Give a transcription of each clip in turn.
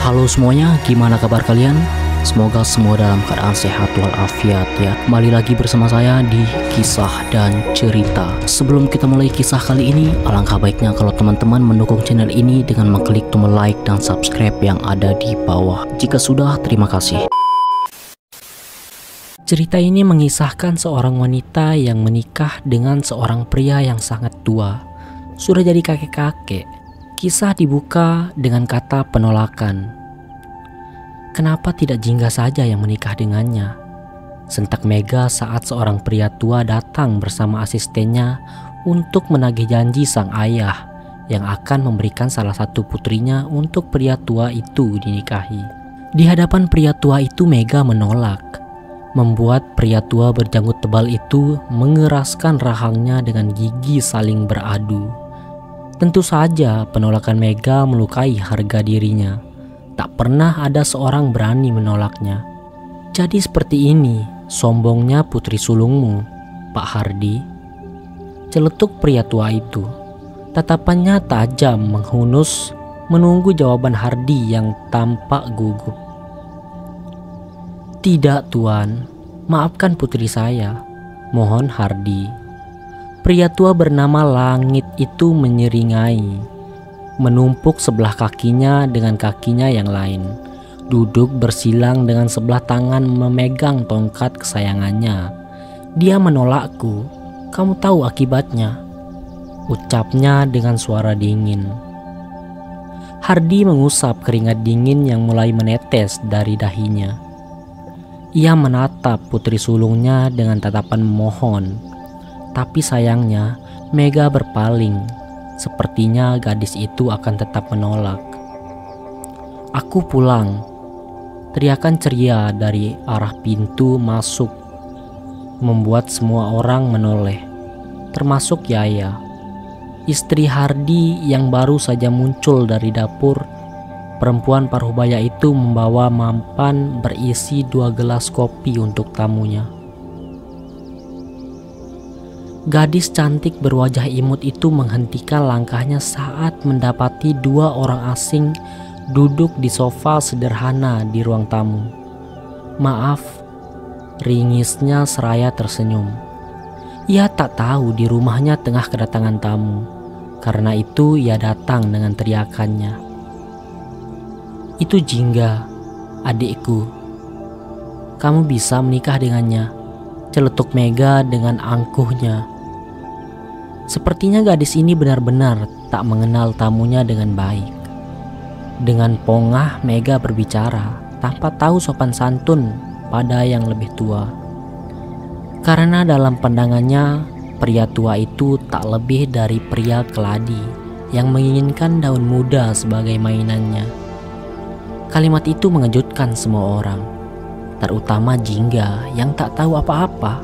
Halo semuanya, gimana kabar kalian? Semoga semua dalam keadaan sehat walafiat ya. Kembali lagi bersama saya di Kisah dan Cerita. Sebelum kita mulai kisah kali ini, alangkah baiknya kalau teman-teman mendukung channel ini dengan mengklik tombol like dan subscribe yang ada di bawah. Jika sudah, terima kasih. Cerita ini mengisahkan seorang wanita yang menikah dengan seorang pria yang sangat tua. Sudah jadi kakek-kakek. Kisah dibuka dengan kata penolakan. Kenapa tidak Jingga saja yang menikah dengannya? Sentak Mega saat seorang pria tua datang bersama asistennya untuk menagih janji sang ayah yang akan memberikan salah satu putrinya untuk pria tua itu dinikahi. Di hadapan pria tua itu Mega menolak, membuat pria tua berjanggut tebal itu mengeraskan rahangnya dengan gigi saling beradu. Tentu saja penolakan Mega melukai harga dirinya. Tak pernah ada seorang berani menolaknya. Jadi seperti ini sombongnya putri sulungmu, Pak Hardi. Celetuk pria tua itu. Tatapannya tajam menghunus menunggu jawaban Hardi yang tampak gugup. Tidak tuan, maafkan putri saya, mohon Hardi. Pria tua bernama Langit itu menyeringai. Menumpuk sebelah kakinya dengan kakinya yang lain, duduk bersilang dengan sebelah tangan memegang tongkat kesayangannya. Dia menolakku, kamu tahu akibatnya, ucapnya dengan suara dingin. Hardi mengusap keringat dingin yang mulai menetes dari dahinya. Ia menatap putri sulungnya dengan tatapan memohon, tapi sayangnya Mega berpaling. Sepertinya gadis itu akan tetap menolak. Aku pulang. Teriakan ceria dari arah pintu masuk membuat semua orang menoleh, termasuk Yaya. Istri Hardi yang baru saja muncul dari dapur. Perempuan parubaya itu membawa mampan berisi 2 gelas kopi untuk tamunya. Gadis cantik berwajah imut itu menghentikan langkahnya saat mendapati 2 orang asing duduk di sofa sederhana di ruang tamu. Maaf, ringisnya seraya tersenyum. Ia tak tahu di rumahnya tengah kedatangan tamu. Karena itu ia datang dengan teriakannya. Itu Jingga, adikku. Kamu bisa menikah dengannya, celetuk Mega dengan angkuhnya. Sepertinya gadis ini benar-benar tak mengenal tamunya dengan baik. Dengan pongah Mega berbicara tanpa tahu sopan santun pada yang lebih tua. Karena dalam pandangannya pria tua itu tak lebih dari pria keladi yang menginginkan daun muda sebagai mainannya. Kalimat itu mengejutkan semua orang, terutama Jingga yang tak tahu apa-apa.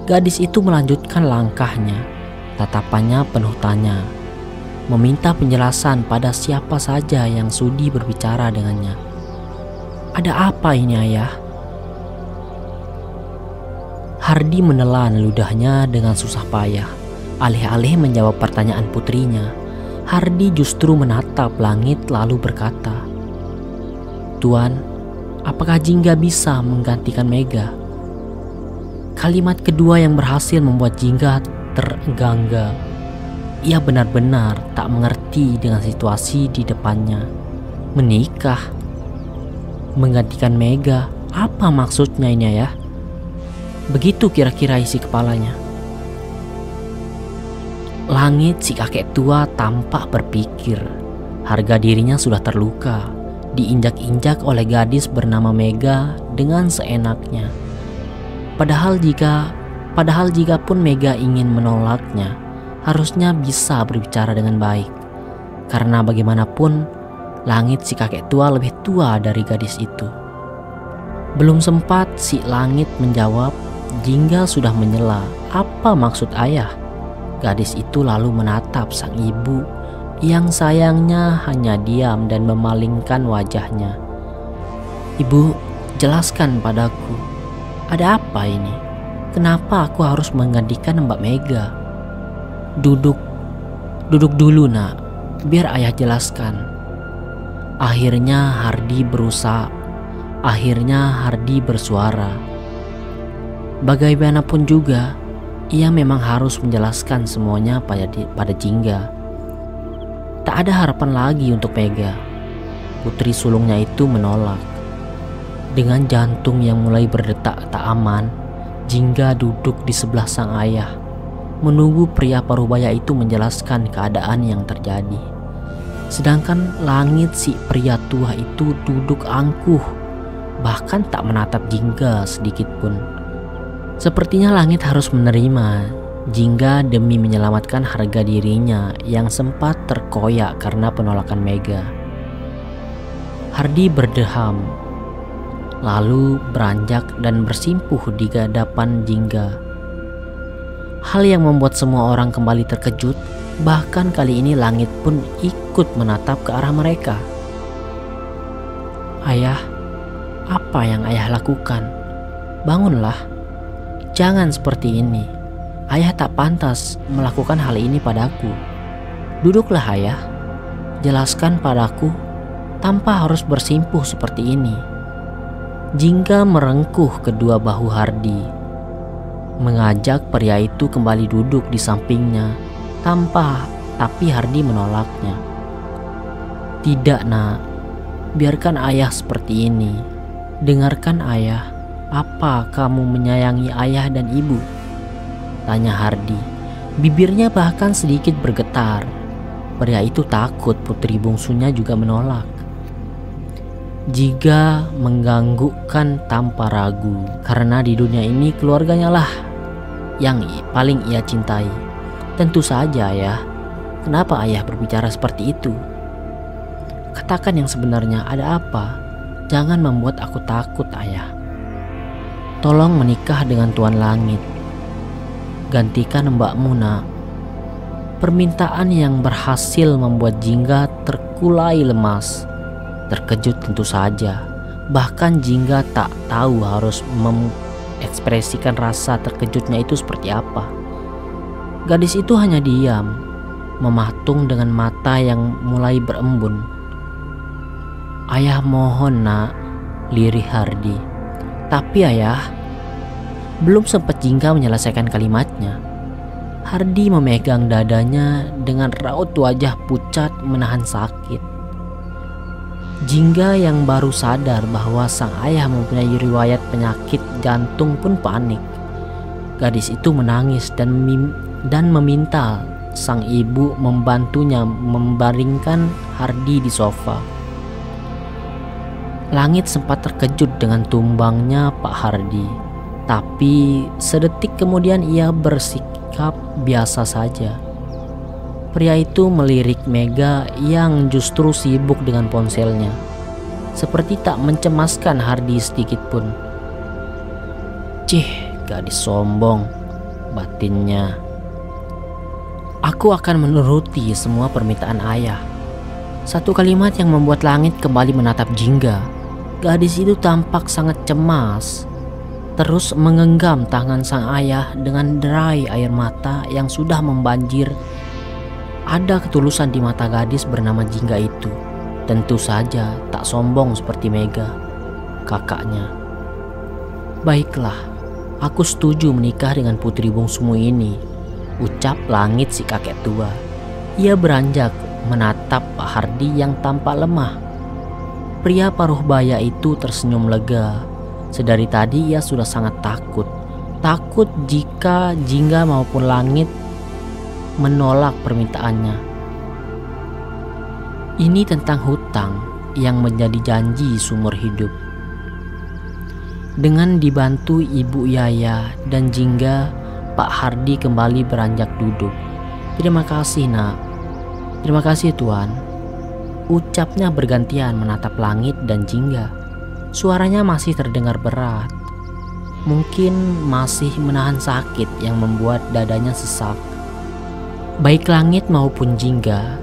Gadis itu melanjutkan langkahnya. Tatapannya penuh tanya, meminta penjelasan pada siapa saja yang sudi berbicara dengannya. Ada apa ini ayah? Hardi menelan ludahnya dengan susah payah. Alih-alih menjawab pertanyaan putrinya, Hardi justru menatap Langit lalu berkata, Tuan, apakah Jingga bisa menggantikan Mega? Kalimat kedua yang berhasil membuat Jingga terengah-engah. Ia benar-benar tak mengerti dengan situasi di depannya. Menikah? Menggantikan Mega? Apa maksudnya ini ya? Begitu kira-kira isi kepalanya. Langit si kakek tua tampak berpikir. Harga dirinya sudah terluka, diinjak-injak oleh gadis bernama Mega dengan seenaknya. Padahal jika pun Mega ingin menolaknya, harusnya bisa berbicara dengan baik. Karena bagaimanapun, Langit si kakek tua lebih tua dari gadis itu. Belum sempat si Langit menjawab, Jingga sudah menyela, apa maksud ayah? Gadis itu lalu menatap sang ibu yang sayangnya hanya diam dan memalingkan wajahnya. Ibu, jelaskan padaku, ada apa ini? Kenapa aku harus menggantikan Mbak Mega? Duduk dulu nak, biar ayah jelaskan. Akhirnya Hardi bersuara. Bagaimanapun juga, ia memang harus menjelaskan semuanya pada Jingga. Tak ada harapan lagi untuk Mega. Putri sulungnya itu menolak. Dengan jantung yang mulai berdetak tak aman, Jingga duduk di sebelah sang ayah, menunggu pria parubaya itu menjelaskan keadaan yang terjadi. Sedangkan Langit, si pria tua itu, duduk angkuh, bahkan tak menatap Jingga sedikit pun. Sepertinya Langit harus menerima Jingga demi menyelamatkan harga dirinya yang sempat terkoyak karena penolakan Mega. Hardi berdeham, lalu beranjak dan bersimpuh di hadapan Jingga. Hal yang membuat semua orang kembali terkejut, bahkan kali ini Langit pun ikut menatap ke arah mereka. "Ayah, apa yang ayah lakukan? Bangunlah. Jangan seperti ini. Ayah tak pantas melakukan hal ini padaku. Duduklah ayah. Jelaskan padaku tanpa harus bersimpuh seperti ini." Jingga merengkuh kedua bahu Hardi, mengajak pria itu kembali duduk di sampingnya, tapi Hardi menolaknya. "Tidak, Nak. Biarkan ayah seperti ini. Dengarkan ayah. Apa kamu menyayangi ayah dan ibu?" tanya Hardi. Bibirnya bahkan sedikit bergetar. Pria itu takut putri bungsunya juga menolak. Jingga menganggukkan tanpa ragu, karena di dunia ini keluarganya lah yang paling ia cintai. "Tentu saja ayah. Kenapa ayah berbicara seperti itu? Katakan yang sebenarnya, ada apa? Jangan membuat aku takut ayah. Tolong menikah dengan Tuan Langit. Gantikan mbakmu, Nak." Permintaan yang berhasil membuat Jingga terkulai lemas. Terkejut tentu saja. Bahkan Jingga tak tahu harus mengekspresikan rasa terkejutnya itu seperti apa. Gadis itu hanya diam, mematung dengan mata yang mulai berembun. "Ayah mohon, Nak," lirih Hardi. "Tapi ayah..." Belum sempat Jingga menyelesaikan kalimatnya, Hardi memegang dadanya dengan raut wajah pucat menahan sakit. Jingga yang baru sadar bahwa sang ayah mempunyai riwayat penyakit jantung pun panik. Gadis itu menangis dan meminta sang ibu membantunya membaringkan Hardi di sofa. Langit sempat terkejut dengan tumbangnya Pak Hardi, tapi sedetik kemudian ia bersikap biasa saja. Pria itu melirik Mega yang justru sibuk dengan ponselnya, seperti tak mencemaskan Hardi sedikit pun. "Cih, gadis sombong," batinnya. "Aku akan menuruti semua permintaan ayah." Satu kalimat yang membuat Langit kembali menatap Jingga. Gadis itu tampak sangat cemas, terus menggenggam tangan sang ayah dengan derai air mata yang sudah membanjir. Ada ketulusan di mata gadis bernama Jingga itu. Tentu saja tak sombong seperti Mega, kakaknya. "Baiklah, aku setuju menikah dengan putri bungsumu ini," ucap Langit si kakek tua. Ia beranjak menatap Pak Hardi yang tampak lemah. Pria paruh baya itu tersenyum lega. Sedari tadi ia sudah sangat takut. Takut jika Jingga maupun Langit menolak permintaannya. Ini tentang hutang yang menjadi janji seumur hidup. Dengan dibantu Ibu Yaya dan Jingga, Pak Hardi kembali beranjak duduk. "Terima kasih, Nak." "Terima kasih, Tuan," ucapnya bergantian menatap Langit dan Jingga. Suaranya masih terdengar berat. Mungkin masih menahan sakit yang membuat dadanya sesak. Baik Langit maupun Jingga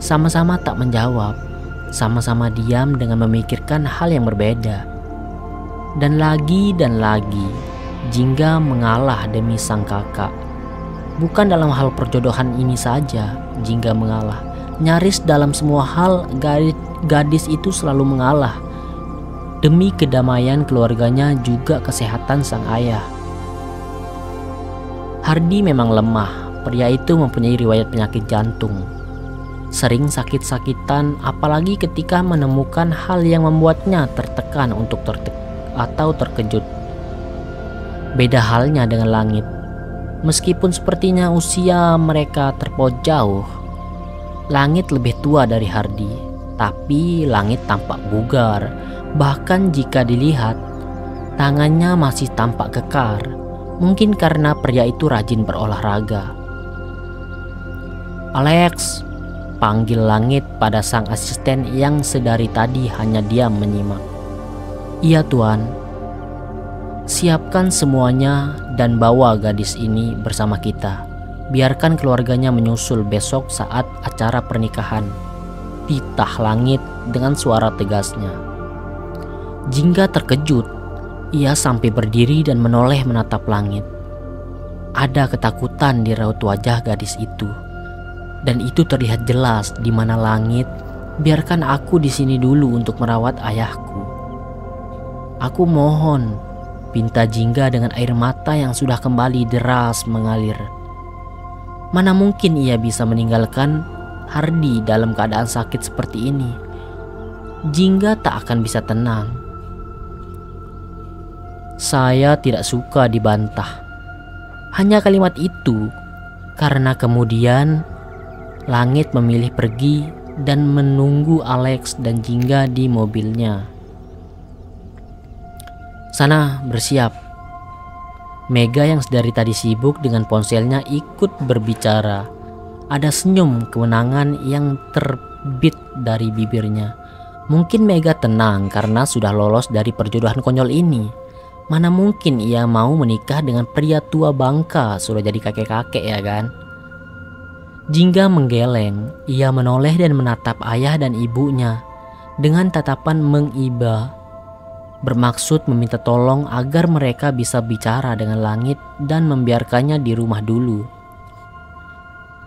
sama-sama tak menjawab. Sama-sama diam dengan memikirkan hal yang berbeda. Dan lagi Jingga mengalah demi sang kakak. Bukan dalam hal perjodohan ini saja Jingga mengalah, Nyaris dalam semua hal gadis itu selalu mengalah demi kedamaian keluarganya juga kesehatan sang ayah. Hardi memang lemah. Pria itu mempunyai riwayat penyakit jantung. Sering sakit-sakitan, apalagi ketika menemukan hal yang membuatnya tertekan atau terkejut. Beda halnya dengan Langit. Meskipun sepertinya usia mereka terpaut jauh, Langit lebih tua dari Hardi, tapi Langit tampak bugar. Bahkan jika dilihat, tangannya masih tampak kekar. Mungkin karena pria itu rajin berolahraga. "Alex," panggil Langit pada sang asisten yang sedari tadi hanya diam menyimak. "Iya, Tuan." "Siapkan semuanya dan bawa gadis ini bersama kita. Biarkan keluarganya menyusul besok saat acara pernikahan," titah Langit dengan suara tegasnya. Jingga terkejut. Ia sampai berdiri dan menoleh menatap Langit. Ada ketakutan di raut wajah gadis itu. Dan itu terlihat jelas di mana Langit, "Biarkan aku di sini dulu untuk merawat ayahku." "Aku mohon," pinta Jingga dengan air mata yang sudah kembali deras mengalir. Mana mungkin ia bisa meninggalkan Hardi dalam keadaan sakit seperti ini. Jingga tak akan bisa tenang. "Saya tidak suka dibantah." Hanya kalimat itu, karena kemudian Langit memilih pergi dan menunggu Alex dan Jingga di mobilnya. "Sana, bersiap." Mega yang sedari tadi sibuk dengan ponselnya ikut berbicara. Ada senyum kemenangan yang terbit dari bibirnya. Mungkin Mega tenang karena sudah lolos dari perjodohan konyol ini. Mana mungkin ia mau menikah dengan pria tua bangka, sudah jadi kakek-kakek ya kan? Jingga menggeleng. Ia menoleh dan menatap ayah dan ibunya dengan tatapan mengiba, bermaksud meminta tolong agar mereka bisa bicara dengan Langit dan membiarkannya di rumah dulu.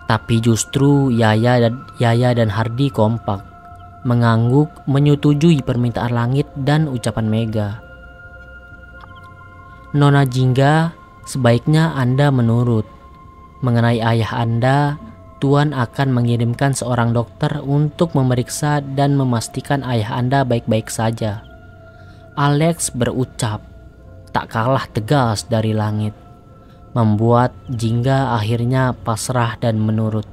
Tapi justru Yaya dan Hardi kompak, mengangguk menyetujui permintaan Langit dan ucapan Mega. "Nona Jingga, sebaiknya Anda menurut. Mengenai ayah Anda, Tuan akan mengirimkan seorang dokter untuk memeriksa dan memastikan ayah Anda baik-baik saja," Alex berucap, tak kalah tegas dari Langit, membuat Jingga akhirnya pasrah dan menurut.